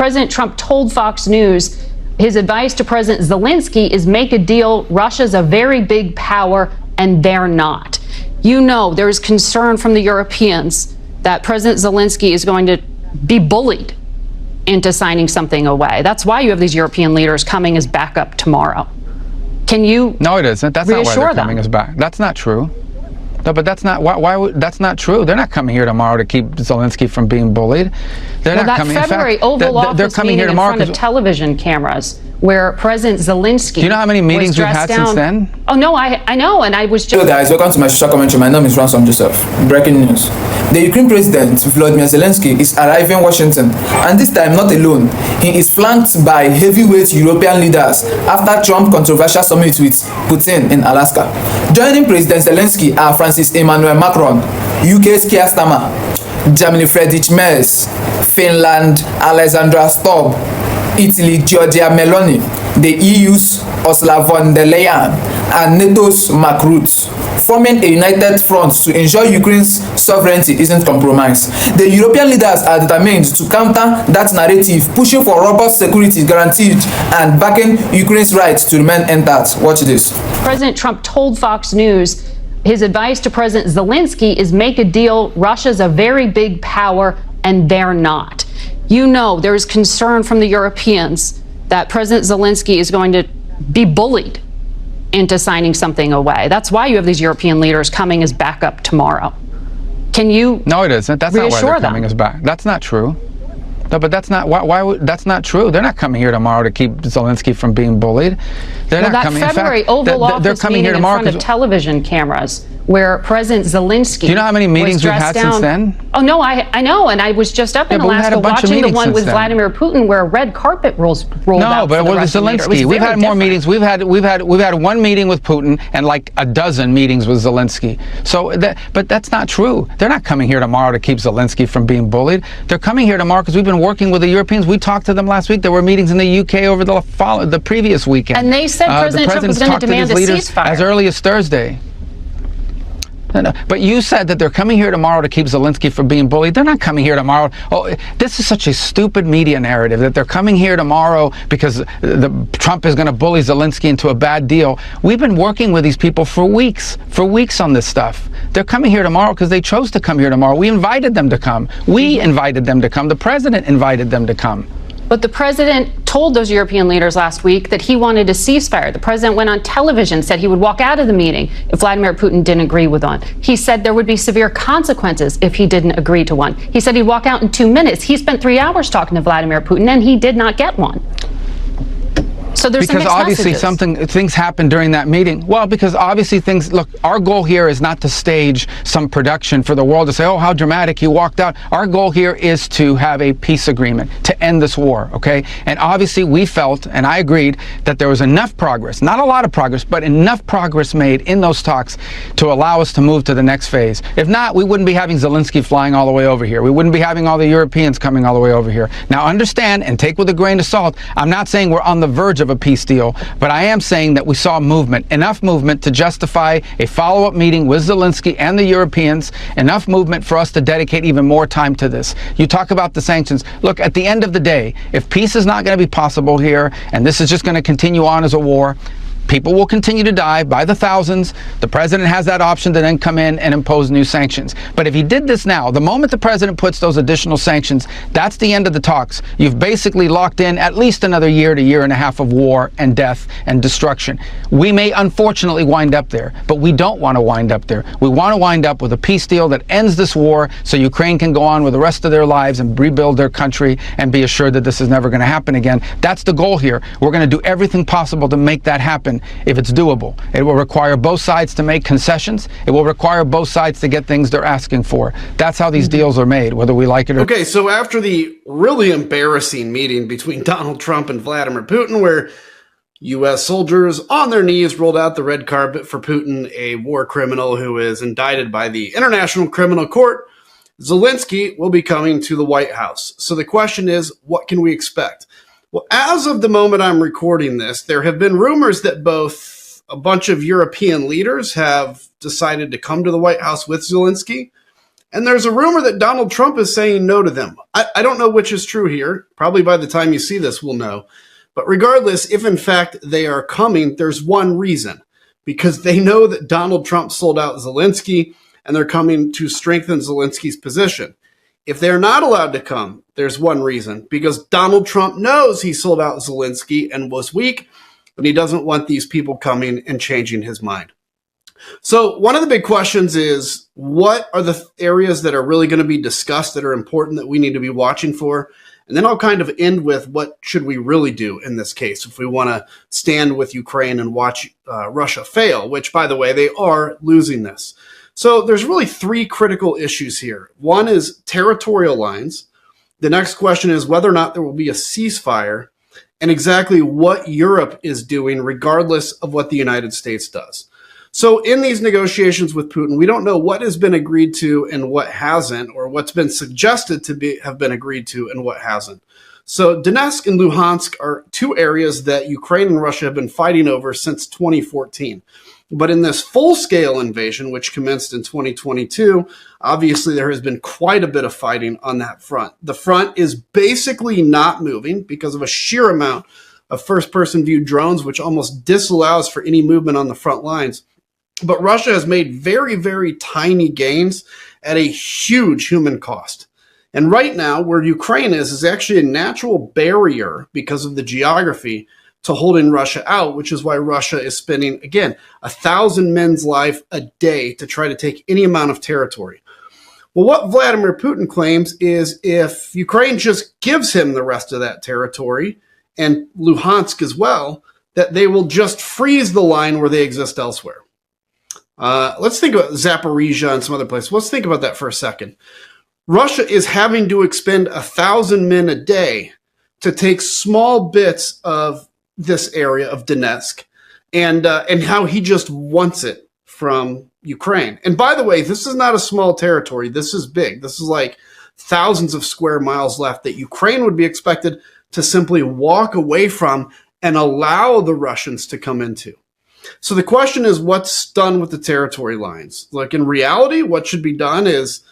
President Trump told Fox News his advice to President Zelensky is make a deal. Russia's a very big power, and they're not. You know, there's concern from the Europeans that President Zelensky is going to be bullied into signing something away. That's why you have these European leaders coming as backup tomorrow. Can you? No, it isn't. That's not why they're coming as back. That's not true. No, but that's not why would that's not true. They're not coming here tomorrow to keep Zelensky from being bullied. They're not coming. February Oval Office meeting in front of television cameras where President Zelensky. Do you know how many meetings we've had since then? Oh no, I know, and I was just. Hello guys, welcome to my social commentary. My name is Ransom Joseph. Breaking news: the Ukrainian President Volodymyr Zelensky is arriving in Washington, and this time not alone. He is flanked by heavyweight European leaders after Trump's controversial summit with Putin in Alaska. Joining President Zelensky are Francis Emmanuel Macron, UK's Keir Starmer, Germany Friedrich Merz, Finland Alexandra Stubb, Italy Giorgia Meloni, the EU's Ursula von der Leyen, and NATO's Mark Rutte, forming a united front to ensure Ukraine's sovereignty isn't compromised. The European leaders are determined to counter that narrative, pushing for robust security guaranteed and backing Ukraine's right to remain intact. Watch this. President Trump told Fox News his advice to President Zelensky is make a deal. Russia's a very big power, and they're not. You know, there's concern from the Europeans that President Zelensky is going to be bullied into signing something away. That's why you have these European leaders coming as backup tomorrow. Can you? No, it isn't. That's not why they're coming as back. That's not true. No, but that's not why would that's not true. They're not coming here tomorrow to keep Zelensky from being bullied. They're not coming. February Oval Office meeting in front of television cameras where President Zelensky. Do you know how many meetings we've had since then? Oh no, I know, and I was just up in Alaska watching the one with Vladimir Putin where a red carpet rolled out. No, but with Zelensky, we've had more meetings. We've had one meeting with Putin and like a dozen meetings with Zelensky. So but that's not true. They're not coming here tomorrow to keep Zelensky from being bullied. They're coming here tomorrow because we've been working with the Europeans. We talked to them last week. There were meetings in the UK over the previous weekend. And they said President Trump was going to demand a ceasefire as early as Thursday. No, but you said that they're coming here tomorrow to keep Zelensky from being bullied. They're not coming here tomorrow. Oh, this is such a stupid media narrative that they're coming here tomorrow because Trump is going to bully Zelensky into a bad deal. We've been working with these people for weeks on this stuff. They're coming here tomorrow because they chose to come here tomorrow. We invited them to come. We invited them to come. The president invited them to come. But the president told those European leaders last week that he wanted a ceasefire. The president went on television, said he would walk out of the meeting if Vladimir Putin didn't agree with one. He said there would be severe consequences if he didn't agree to one. He said he'd walk out in 2 minutes. He spent 3 hours talking to Vladimir Putin, and he did not get one. So there's because obviously things happened during that meeting. Well, because obviously look, our goal here is not to stage some production for the world to say, oh, how dramatic, he walked out. Our goal here is to have a peace agreement to end this war, okay? And obviously we felt, and I agreed, that there was enough progress, not a lot of progress, but enough progress made in those talks to allow us to move to the next phase. If not, we wouldn't be having Zelensky flying all the way over here. We wouldn't be having all the Europeans coming all the way over here. Now understand, and take with a grain of salt, I'm not saying we're on the verge of a peace deal, but I am saying that we saw movement, enough movement to justify a follow-up meeting with Zelensky and the Europeans, enough movement for us to dedicate even more time to this. You talk about the sanctions. Look, at the end of the day, if peace is not going to be possible here, and this is just going to continue on as a war, people will continue to die by the thousands. The president has that option to then come in and impose new sanctions. But if he did this now, the moment the president puts those additional sanctions, that's the end of the talks. You've basically locked in at least another year to year and a half of war and death and destruction. We may unfortunately wind up there, but we don't want to wind up there. We want to wind up with a peace deal that ends this war so Ukraine can go on with the rest of their lives and rebuild their country and be assured that this is never going to happen again. That's the goal here. We're going to do everything possible to make that happen. If it's doable, it will require both sides to make concessions. It will require both sides to get things they're asking for. That's how these deals are made, whether we like it or not. Okay, so after the really embarrassing meeting between Donald Trump and Vladimir Putin, where U.S. soldiers on their knees rolled out the red carpet for Putin, a war criminal who is indicted by the International Criminal Court, Zelensky will be coming to the White House. So the question is, what can we expect? Well, as of the moment I'm recording this, there have been rumors that both a bunch of European leaders have decided to come to the White House with Zelensky, And there's a rumor that Donald Trump is saying no to them. I don't know which is true here. Probably by the time you see this, we'll know. But regardless, if in fact they are coming, there's one reason. Because they know that Donald Trump sold out Zelensky, and they're coming to strengthen Zelensky's position. If they're not allowed to come, there's one reason. Because Donald Trump knows he sold out Zelensky and was weak, but he doesn't want these people coming and changing his mind. So one of the big questions is, what are the areas that are really going to be discussed that are important that we need to be watching for? And then I'll kind of end with what should we really do in this case if we want to stand with Ukraine and watch Russia fail, which, by the way, they are losing this. So there's really three critical issues here. One is territorial lines. The next question is whether or not there will be a ceasefire, and exactly what Europe is doing regardless of what the United States does. So in these negotiations with Putin, we don't know what has been agreed to and what hasn't, or what's been suggested to have been agreed to and what hasn't. So Donetsk and Luhansk are two areas that Ukraine and Russia have been fighting over since 2014. But in this full-scale invasion, which commenced in 2022, obviously there has been quite a bit of fighting on that front. The front is basically not moving because of a sheer amount of first-person view drones, which almost disallows for any movement on the front lines. But Russia has made very, very tiny gains at a huge human cost. And right now, where Ukraine is actually a natural barrier because of the geography to holding Russia out, which is why Russia is spending, again, 1,000 men's life a day to try to take any amount of territory. Well, what Vladimir Putin claims is if Ukraine just gives him the rest of that territory, and Luhansk as well, that they will just freeze the line where they exist elsewhere. Let's think about Zaporizhia and some other places. Let's think about that for a second. Russia is having to expend 1,000 men a day to take small bits of this area of Donetsk and how he just wants it from Ukraine. And by the way, this is not a small territory. This is big. This is like thousands of square miles left that Ukraine would be expected to simply walk away from and allow the Russians to come into. So the question is, what's done with the territory lines? Like, in reality, what should be done is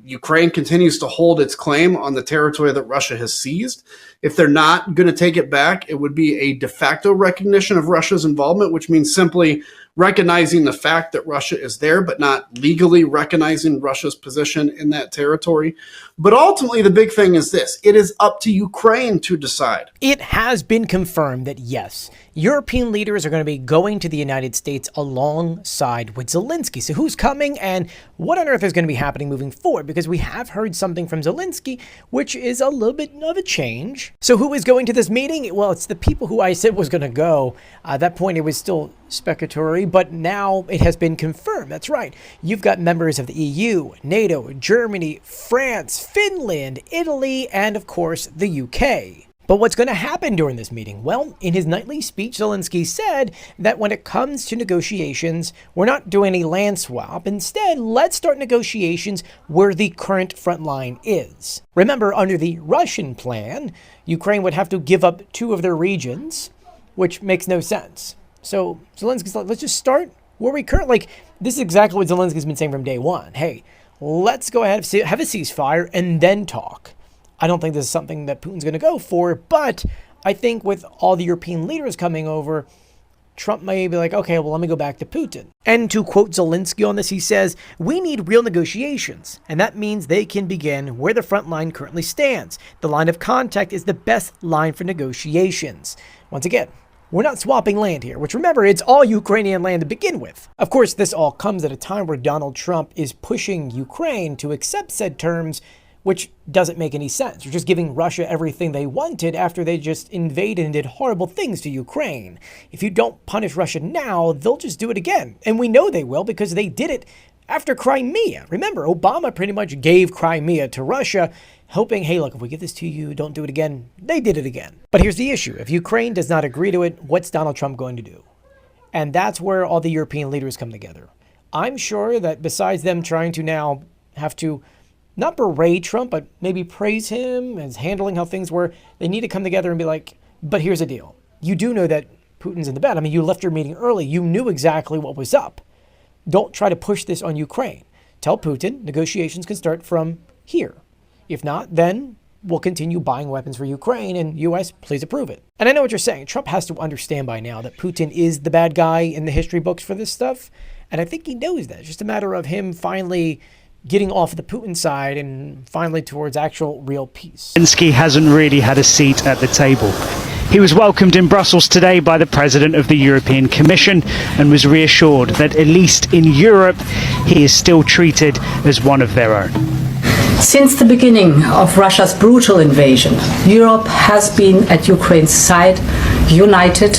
Ukraine continues to hold its claim on the territory that Russia has seized. If they're not going to take it back, it would be a de facto recognition of Russia's involvement, which means simply recognizing the fact that Russia is there, but not legally recognizing Russia's position in that territory. But ultimately, the big thing is this. It is up to Ukraine to decide. It has been confirmed that, yes, European leaders are going to be going to the United States alongside with Zelensky. So who's coming and what on earth is going to be happening moving forward? Because we have heard something from Zelensky, which is a little bit of a change. So who is going to this meeting? Well, it's the people who I said was going to go. At that point, it was still speculatory, but now it has been confirmed. That's right. You've got members of the EU, NATO, Germany, France, Finland, Italy, and of course, the UK. But what's going to happen during this meeting? Well, in his nightly speech, Zelensky said that when it comes to negotiations, we're not doing any land swap. Instead, let's start negotiations where the current front line is. Remember, under the Russian plan, Ukraine would have to give up 2 of their regions, which makes no sense. So Zelensky's like, let's just start where we currently, this is exactly what Zelensky's been saying from day one. Hey, let's go ahead and have a ceasefire and then talk. I don't think this is something that Putin's going to go for, but I think with all the European leaders coming over, Trump may be like, okay, well, let me go back to Putin. And to quote Zelensky on this, he says, we need real negotiations, and that means they can begin where the front line currently stands. The line of contact is the best line for negotiations. Once again, we're not swapping land here, which remember, it's all Ukrainian land to begin with. Of course, this all comes at a time where Donald Trump is pushing Ukraine to accept said terms, which doesn't make any sense. You're just giving Russia everything they wanted after they just invaded and did horrible things to Ukraine. If you don't punish Russia now, they'll just do it again. And we know they will because they did it after Crimea. Remember, Obama pretty much gave Crimea to Russia, hoping, hey, look, if we give this to you, don't do it again. They did it again. But here's the issue. If Ukraine does not agree to it, what's Donald Trump going to do? And that's where all the European leaders come together. I'm sure that besides them trying to now have to not berate Trump, but maybe praise him as handling how things were, they need to come together and be like, but here's the deal. You do know that Putin's in the bed. I mean, you left your meeting early. You knew exactly what was up. Don't try to push this on Ukraine. tell Putin negotiations can start from here. If not, then we'll continue buying weapons for Ukraine, and U.S., please approve it. And I know what you're saying. Trump has to understand by now that Putin is the bad guy in the history books for this stuff. And I think he knows that. It's just a matter of him finally getting off the Putin side and finally towards actual real peace. Zelensky hasn't really had a seat at the table. He was welcomed in Brussels today by the President of the European Commission and was reassured that at least in Europe, he is still treated as one of their own. Since the beginning of Russia's brutal invasion, Europe has been at Ukraine's side, united,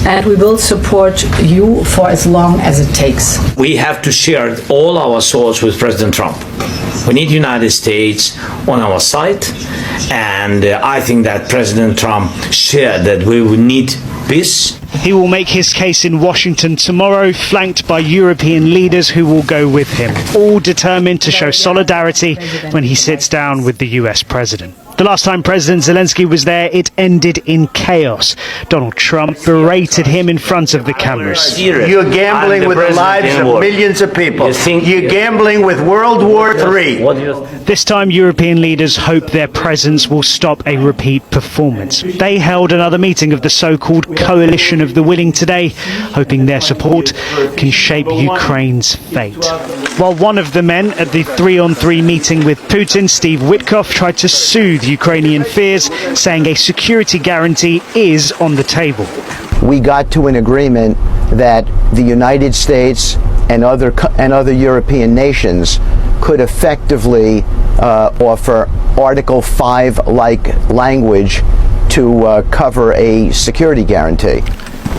and we will support you for as long as it takes. We have to share all our swords with President Trump. We need the United States on our side, and I think that President Trump shared that we will need peace. He will make his case in Washington tomorrow, flanked by European leaders who will go with him, all determined to show solidarity when he sits down with the US president. The last time President Zelensky was there, it ended in chaos. Donald Trump berated him in front of the cameras. You're gambling with the lives of millions of people. You're gambling with World War III. This time, European leaders hope their presence will stop a repeat performance. They held another meeting of the so-called Coalition of the Willing today, hoping their support can shape Ukraine's fate. While one of the men at the 3-on-3 meeting with Putin, Steve Witkoff, tried to soothe Ukrainian fears, saying a security guarantee is on the table. We got to an agreement that the United States and other European nations could effectively offer Article 5-like language to cover a security guarantee.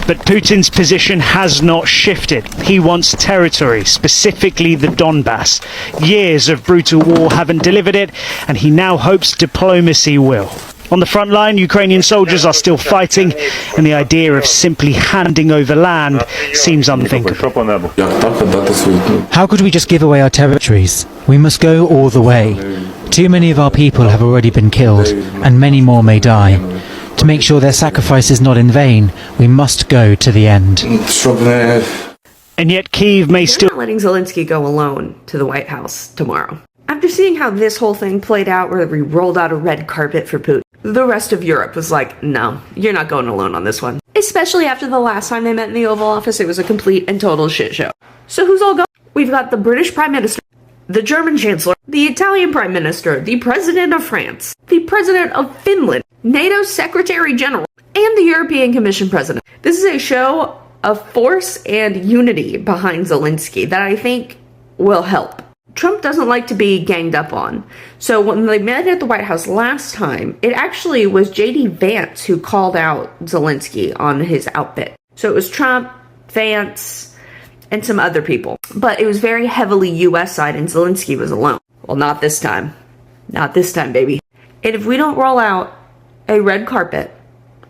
But Putin's position has not shifted. He wants territory, specifically the Donbass. Years of brutal war haven't delivered it, and he now hopes diplomacy will. On the front line, Ukrainian soldiers are still fighting, and the idea of simply handing over land seems unthinkable. How could we just give away our territories? We must go all the way. Too many of our people have already been killed, and many more may die. To make sure their sacrifice is not in vain, we must go to the end. And yet Kyiv may still... They're not letting Zelensky go alone to the White House tomorrow. After seeing how this whole thing played out, where we rolled out a red carpet for Putin, the rest of Europe was like, no, you're not going alone on this one. Especially after the last time they met in the Oval Office, it was a complete and total shit show. So who's all going? We've got the British Prime Minister, the German Chancellor, the Italian Prime Minister, the President of France, the President of Finland, NATO's Secretary General, and the European Commission President. This is a show of force and unity behind Zelensky that I think will help. Trump doesn't like to be ganged up on. So when they met at the White House last time, it actually was J.D. Vance who called out Zelensky on his outfit. So it was Trump, Vance, and some other people. But it was very heavily U.S. side, and Zelensky was alone. Well, not this time. Not this time, baby. And if we don't roll out a red carpet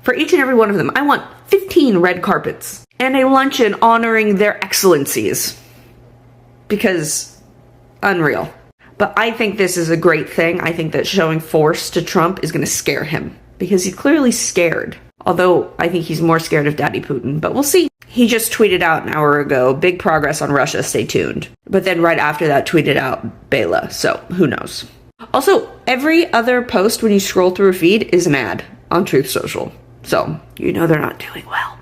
for each and every one of them, I want 15 red carpets and a luncheon honoring their excellencies. Because unreal. But I think this is a great thing. I think that showing force to Trump is going to scare him because he's clearly scared. Although I think he's more scared of Daddy Putin, but we'll see. He just tweeted out an hour ago, big progress on Russia, stay tuned. But then right after that tweeted out Bela, so who knows. Also, every other post when you scroll through a feed is an ad on Truth Social. So, you know they're not doing well.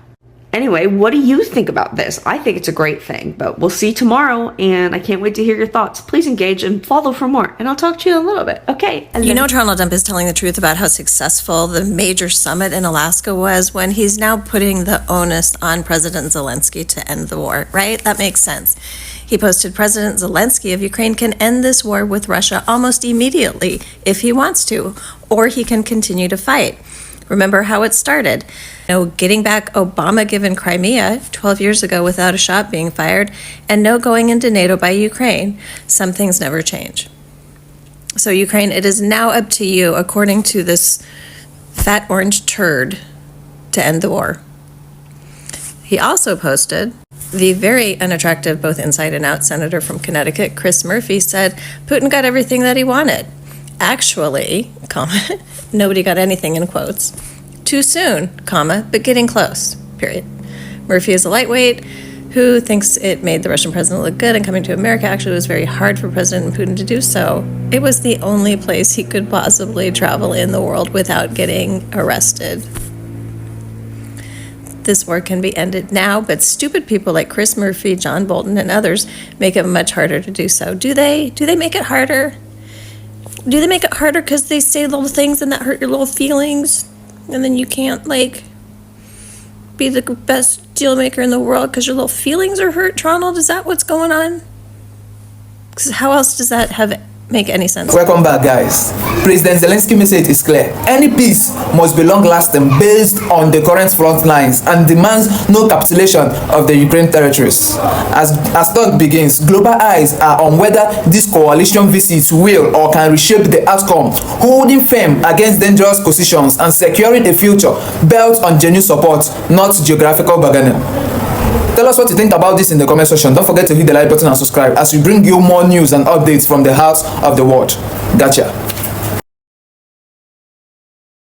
Anyway, what do you think about this? I think it's a great thing, but we'll see tomorrow, and I can't wait to hear your thoughts. Please engage and follow for more, and I'll talk to you in a little bit. Okay. You know Donald Trump is telling the truth about how successful the major summit in Alaska was when he's now putting the onus on President Zelensky to end the war, right? That makes sense. He posted, President Zelensky of Ukraine can end this war with Russia almost immediately if he wants to, or he can continue to fight. Remember how it started. Getting back Obama-given Crimea 12 years ago without a shot being fired, and no going into NATO by Ukraine. Some things never change. So Ukraine, it is now up to you, according to this fat orange turd, to end the war. He also posted, the very unattractive, both inside and out senator from Connecticut, Chris Murphy, said, Putin got everything that he wanted. Actually, comma, nobody got anything in quotes. Too soon, comma, but getting close, period. Murphy is a lightweight who thinks it made the Russian president look good, and coming to America actually was very hard for President Putin to do so. It was the only place he could possibly travel in the world without getting arrested. This war can be ended now, but stupid people like Chris Murphy, John Bolton, and others make it much harder to do so. Do they make it harder? Do they make it harder because they say little things and that hurt your little feelings? And then you can't, like, be the best deal maker in the world because your little feelings are hurt, Ronald? Is that what's going on? Because how else does that make any sense? Welcome back, guys. President Zelensky's message is clear. Any peace must be long-lasting based on the current front lines and demands no capitulation of the Ukraine territories. As talk begins, global eyes are on whether this coalition visits will or can reshape the outcome, holding firm against dangerous positions and securing a future built on genuine support, not geographical bargaining. Tell us what you think about this in the comment section. Don't forget to hit the like button and subscribe as we bring you more news and updates from the heart of the world. Gotcha.